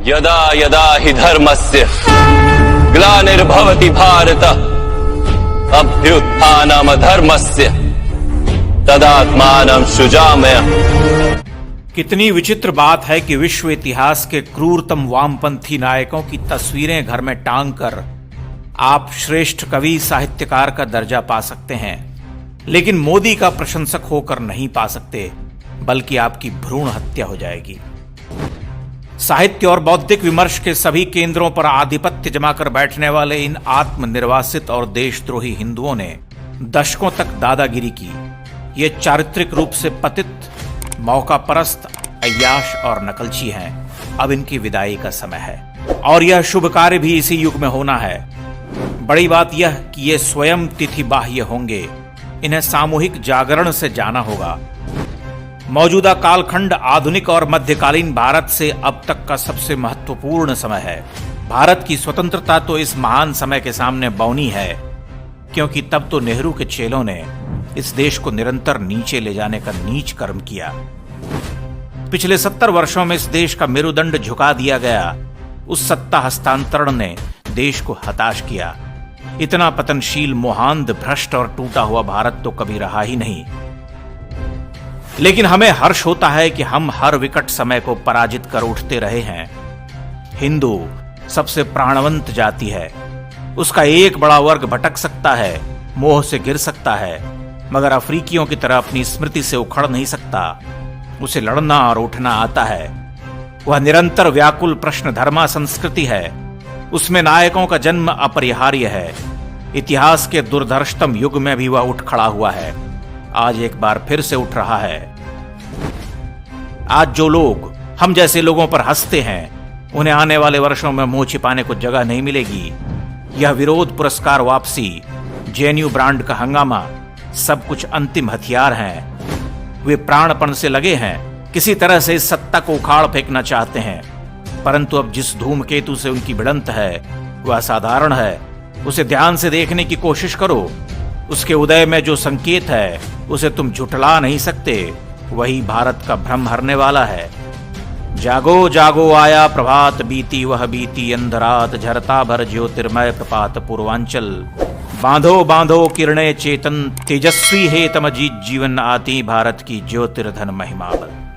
यदा यदा हि धर्मस्य ग्लानिर्भवति भारत अभ्युत्थानमधर्मस्य तदात्मानं सृजाम्यहम्। कितनी विचित्र बात है कि विश्व इतिहास के क्रूरतम वामपंथी नायकों की तस्वीरें घर में टांग कर आप श्रेष्ठ कवि साहित्यकार का दर्जा पा सकते हैं, लेकिन मोदी का प्रशंसक होकर नहीं पा सकते, बल्कि आपकी भ्रूण हत्या हो जाएगी। साहित्य और बौद्धिक विमर्श के सभी केंद्रों पर आधिपत्य जमाकर बैठने वाले इन आत्मनिर्वासित और देशद्रोही हिंदुओं ने दशकों तक दादागिरी की। ये चारित्रिक रूप से पतित, मौका परस्त, अय्याश और नकलची हैं। अब इनकी विदाई का समय है और यह शुभ कार्य भी इसी युग में होना है। बड़ी बात यह कि ये स्वयं तिथि बाह्य होंगे, इन्हें सामूहिक जागरण से जाना होगा। मौजूदा कालखंड आधुनिक और मध्यकालीन भारत से अब तक का सबसे महत्वपूर्ण समय है। भारत की स्वतंत्रता तो इस महान समय के सामने बौनी है, क्योंकि तब तो नेहरू के चेलों ने इस देश को निरंतर नीचे ले जाने का नीच कर्म किया। पिछले 70 वर्षों में इस देश का मेरुदंड झुका दिया गया। उस सत्ता हस्तांतरण ने देश को हताश किया। इतना पतनशील, मोहांध, भ्रष्ट और टूटा हुआ भारत तो कभी रहा ही नहीं। लेकिन हमें हर्ष होता है कि हम हर विकट समय को पराजित कर उठते रहे हैं। हिंदू सबसे प्राणवंत जाति है। उसका एक बड़ा वर्ग भटक सकता है, मोह से गिर सकता है, मगर अफ्रीकियों की तरह अपनी स्मृति से उखड़ नहीं सकता। उसे लड़ना और उठना आता है। वह निरंतर व्याकुल प्रश्न धर्मा संस्कृति है। उसमें नायकों का जन्म अपरिहार्य है। इतिहास के दुर्धर्षतम युग में भी वह उठ खड़ा हुआ है। आज एक बार फिर से उठ रहा है। आज जो लोग हम जैसे लोगों पर हंसते हैं, उन्हें आने वाले वर्षों में मुंह छिपाने को जगह नहीं मिलेगी। यह विरोध, पुरस्कार वापसी, जेएनयू ब्रांड का हंगामा सब कुछ अंतिम हथियार हैं। वे प्राणपण से लगे हैं, किसी तरह से इस सत्ता को उखाड़ फेंकना चाहते हैं। परंतु अब जिस धूमकेतु से उनकी भिड़ंत है वह असाधारण है। उसे ध्यान से देखने की कोशिश करो। उसके उदय में जो संकेत है उसे तुम झुठला नहीं सकते। वही भारत का भ्रम हरने वाला है। जागो जागो आया प्रभात, बीती वह बीती अंधरात, झरता भर ज्योतिर्मय प्रपात पूर्वांचल। बांधो बांधो किरणें चेतन, तेजस्वी है तम जीत जीवन, आती भारत की ज्योतिर्धन महिमा बल।